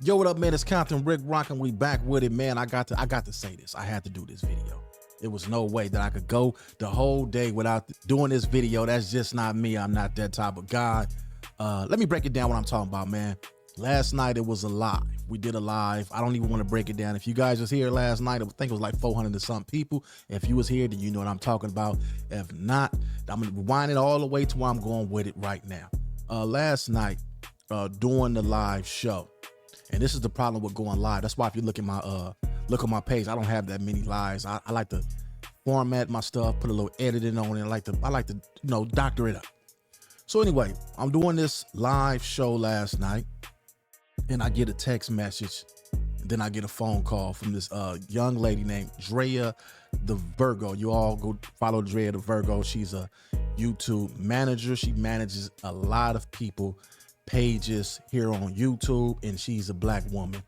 Yo, what up, man? It's Compton Rick Rockin'. We back with it, man. I got to say this. I had to do this video. There was no way that I could go the whole day without doing this video. That's just not me. I'm not that type of guy. Let me break it down what I'm talking about, man. Last night it was a live. We did a live. I don't even want to break it down. If you guys was here last night, I think it was like 400 and something people. If you was here, then you know what I'm talking about. If not, I'm gonna rewind it all the way to where I'm going with it right now. Last night, during the live show, and this is the problem with going live. That's why if you look at my page, I don't have that many lives. I like to format my stuff, put a little editing on it. I like to doctor it up. So anyway, I'm doing this live show last night, and I get a text message, and then I get a phone call from this young lady named Drea the Virgo. You all go follow Drea the Virgo. She's a YouTube manager. She manages a lot of people pages here on YouTube, and she's a black woman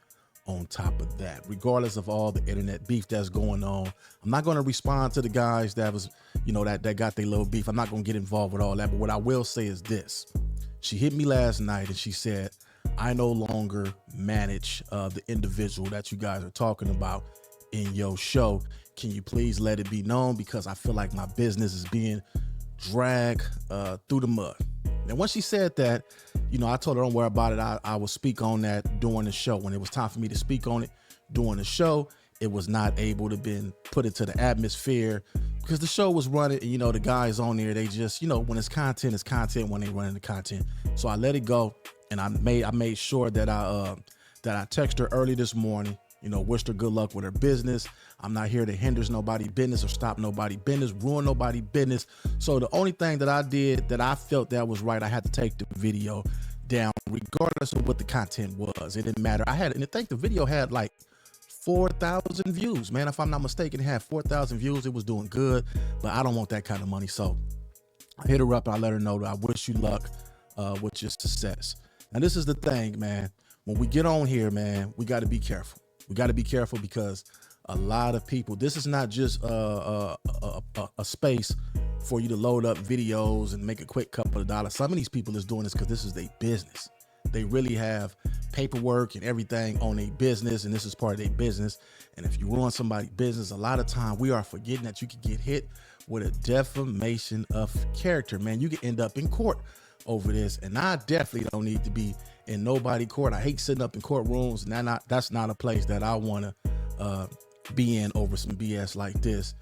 on top of that. Regardless of all the internet beef that's going on, I'm not going to respond to the guys that was, that got their little beef. I'm not going to get involved with all that. But what I will say is this. She hit me last night and she said, I no longer manage the individual that you guys are talking about in your show. Can you please let it be known, because I feel like my business is being dragged through the mud. And when she said that, I told her don't worry about it. I will speak on that during the show. When it was time for me to speak on it during the show, it was not able to been put into the atmosphere because the show was running, and the guys on there, they just, when it's content when they running the content. So I let it go, and I made sure that I text her early this morning, wished her good luck with her business. I'm not here to hinder nobody business or stop nobody business, ruin nobody business. So the only thing that I did that I felt that was right, I had to take the video down regardless of what the content was. It didn't matter. And I think the video had like 4,000 views, man. If I'm not mistaken, it had 4,000 views. It was doing good, but I don't want that kind of money. So I hit her up and I let her know that I wish you luck with your success. And this is the thing, man. When we get on here, man, we got to be careful. We got to be careful because a lot of people, this is not just a space for you to load up videos and make a quick couple of dollars. Some of these people is doing this because this is their business. They really have paperwork and everything on their business, and this is part of their business. And if you ruin somebody's business, a lot of time we are forgetting that you can get hit with a defamation of character, man. You can end up in court over this, and I definitely don't need to be in nobody court. I hate sitting up in courtrooms, and that's not a place that I want to be in over some BS like this.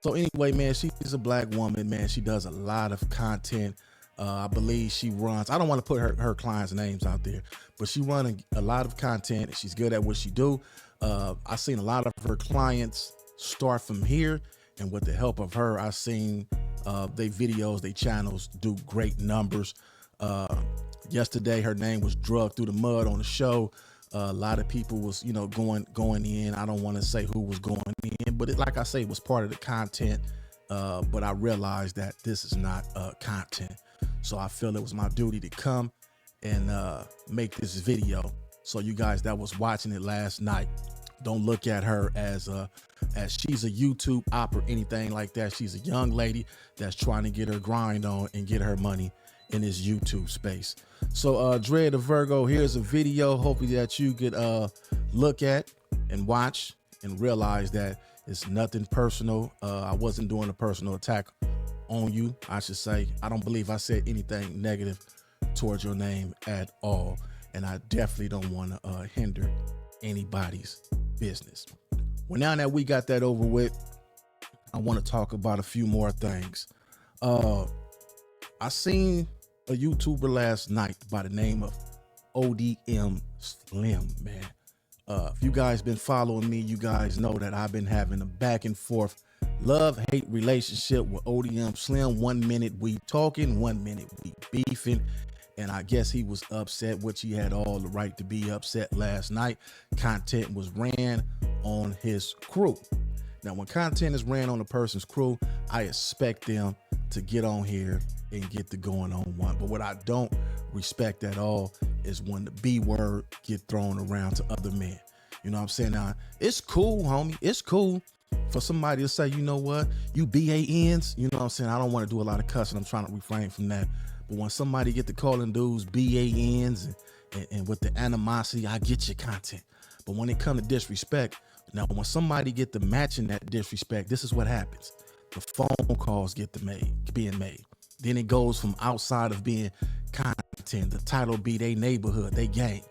So anyway, man, she's a black woman, man. She does a lot of content. I believe she runs, I don't want to put her clients' names out there, but she runs a lot of content, and she's good at what she do. I've seen a lot of her clients start from here, and with the help of her, I've seen they videos, they channels do great numbers. Yesterday, her name was drugged through the mud on the show. A lot of people was, going in. I don't want to say who was going in, but like I say, it was part of the content. But I realized that this is not content. So I feel it was my duty to come and make this video. So you guys that was watching it last night, don't look at her as she's a YouTube op or anything like that. She's a young lady that's trying to get her grind on and get her money in this YouTube space. So Drea the Virgo, here's a video hopefully that you could look at and watch and realize that it's nothing personal. I wasn't doing a personal attack on you, I should say. I don't believe I said anything negative towards your name at all, and I definitely don't want to hinder anybody's business. Well, now that we got that over with, I want to talk about a few more things. I seen a YouTuber last night by the name of ODM Slim, man. If you guys been following me, you guys know that I've been having a back and forth love-hate relationship with ODM Slim. 1 minute we talking, 1 minute we beefing, and I guess he was upset, which he had all the right to be upset last night. Content was ran on his crew. Now, when content is ran on a person's crew, I expect them to get on here and get the going on one. But what I don't respect at all is when the B word get thrown around to other men. You know what I'm saying? Now, it's cool, homie. It's cool for somebody to say, you know what, you BANs, you know what I'm saying? I don't want to do a lot of cussing. I'm trying to refrain from that. But when somebody get to calling dudes BANs and with the animosity, I get your content. But when it comes to disrespect, now when somebody get to matching that disrespect, this is what happens. The phone calls get being made. Then it goes from outside of being content. The title be they neighborhood, they gang.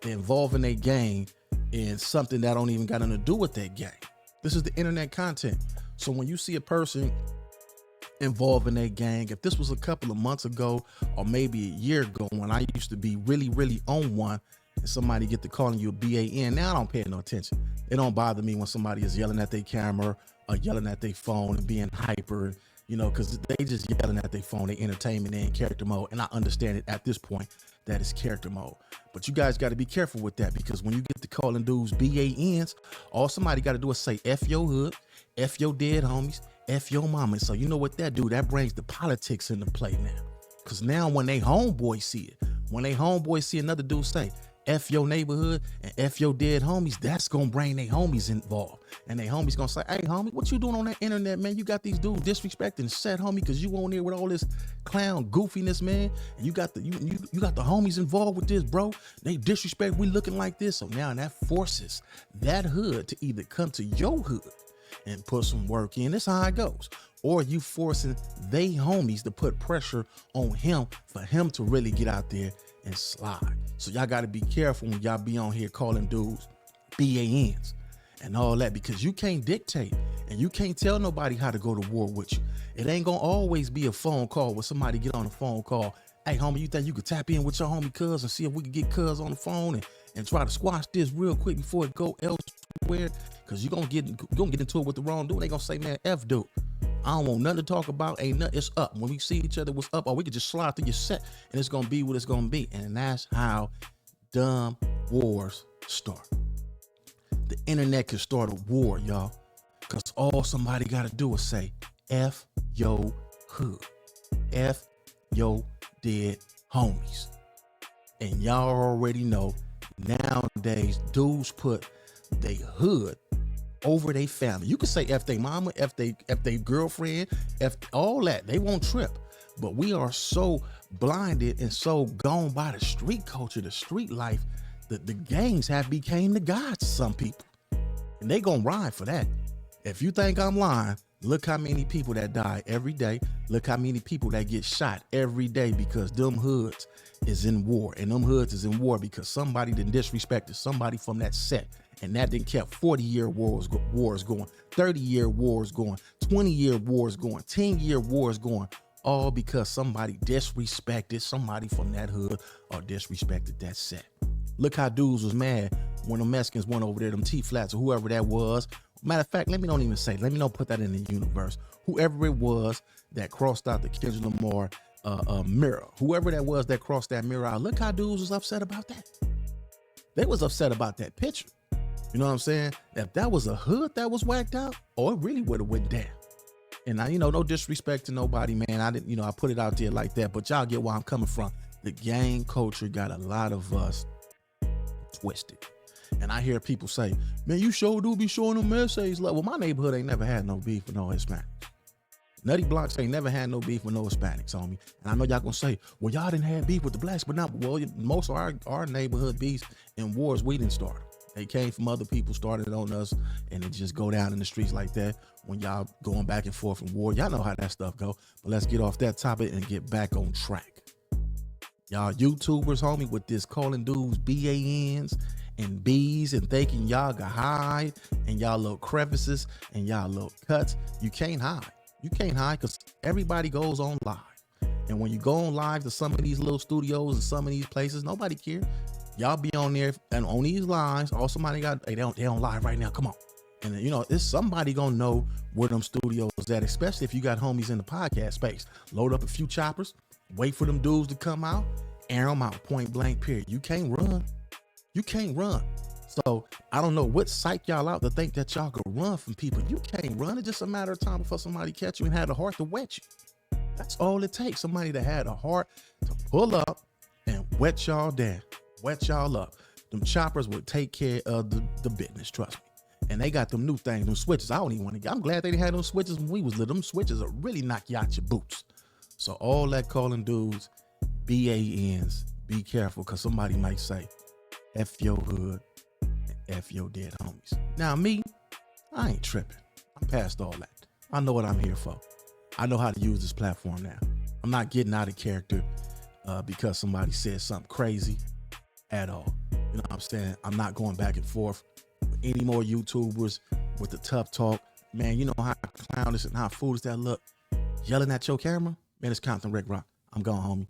They're involving their gang in something that don't even got nothing to do with that gang. This is the internet content. So when you see a person involved in a gang, if this was a couple of months ago or maybe a year ago when I used to be really on one and somebody get to calling you a BAN, now I don't pay no attention. It don't bother me when somebody is yelling at their camera or yelling at their phone and being hyper, you know, because they just yelling at their phone, they entertainment, they in character mode. And I understand it at this point that it's character mode. But you guys got to be careful with that, because when you get to calling dudes BANs, all somebody got to do is say F your hood, F your dead homies, F your mama. So you know what that do? That brings the politics into play now. Because now when they homeboys see it, when they homeboys see another dude say F your neighborhood and F your dead homies, that's going to bring their homies involved. And they homies going to say, hey, homie, what you doing on that internet, man? You got these dudes disrespecting set, homie, because you on there with all this clown goofiness, man. And you got the you got the homies involved with this, bro. They disrespect, we looking like this. So now that forces that hood to either come to your hood and put some work in. That's how it goes. Or you forcing they homies to put pressure on him for him to really get out there and slide. So y'all got to be careful when y'all be on here calling dudes BANs and all that, because you can't dictate and you can't tell nobody how to go to war with you. It ain't gonna always be a phone call where somebody get on a phone call. Hey, homie, you think you could tap in with your homie cuz and see if we can get cuz on the phone and try to squash this real quick before it go elsewhere? Because you're gonna get into it with the wrong dude. They gonna say, man, F dude. I don't want nothing to talk about. Ain't nothing. It's up. When we see each other, what's up? Or we could just slide through your set and it's going to be what it's going to be. And that's how dumb wars start. The internet can start a war, y'all. Because all somebody got to do is say, F yo hood. F yo dead homies. And y'all already know nowadays dudes put they hood over their family. You can say F they mama, F they girlfriend, F all that. They won't trip. But we are so blinded and so gone by the street culture, the street life, that the gangs have became the gods to some people. And they gonna ride for that. If you think I'm lying, look how many people that die every day. Look how many people that get shot every day because them hoods is in war. And them hoods is in war because somebody done disrespected somebody from that set. And that didn't kept 40-year wars going, 30-year wars going, 20-year wars going, 10-year wars going, all because somebody disrespected somebody from that hood or disrespected that set. Look how dudes was mad when the Mexicans went over there, them T-Flats or whoever that was. Matter of fact, let me not put that in the universe. Whoever it was that crossed out the Kendrick Lamar mirror, whoever that was that crossed that mirror out, look how dudes was upset about that. They was upset about that picture. You know what I'm saying? If that was a hood that was whacked out, it really would have went down. And I, no disrespect to nobody, man. I didn't, I put it out there like that, but y'all get where I'm coming from. The gang culture got a lot of us twisted. And I hear people say, man, you sure do be showing them essays. Well, my neighborhood ain't never had no beef with no Hispanics. Nutty Blocks ain't never had no beef with no Hispanics, homie. And I know y'all gonna say, well, y'all didn't have beef with the blacks, but not, well, most of our neighborhood beefs and wars, we didn't start. They came from other people, started on us, and it just go down in the streets like that when y'all going back and forth in war. Y'all know how that stuff go. But let's get off that topic and get back on track. Y'all YouTubers, homie, with this calling dudes BANs and Bs and thinking y'all can hide and y'all little crevices and y'all little cuts. You can't hide. You can't hide because everybody goes on live. And when you go on live to some of these little studios and some of these places, nobody cares. Y'all be on there and on these lines, all somebody got, hey, they on live right now, come on. And it's somebody gonna know where them studios at, especially if you got homies in the podcast space. Load up a few choppers, wait for them dudes to come out, air them out, point blank, period. You can't run. You can't run. So I don't know what psych y'all out to think that y'all can run from people. You can't run. It's just a matter of time before somebody catch you and had the heart to wet you. That's all it takes. Somebody that had a heart to pull up and wet y'all down. Wet y'all up. Them choppers would take care of the business, trust me. And they got them new things, them switches. I don't even want to. I'm glad they had those switches when we was little. Them switches will really knock you out your boots. So all that calling dudes BANs, be careful, because somebody might say, F your hood and F your dead homies. Now me, I ain't tripping. I'm past all that. I know what I'm here for. I know how to use this platform now. I'm not getting out of character because somebody said something crazy at all. You know what I'm saying? I'm not going back and forth with any more YouTubers with the tough talk. Man, you know how clownish and how foolish that look? Yelling at your camera? Man, it's Compton Rick Rock. I'm gone, homie.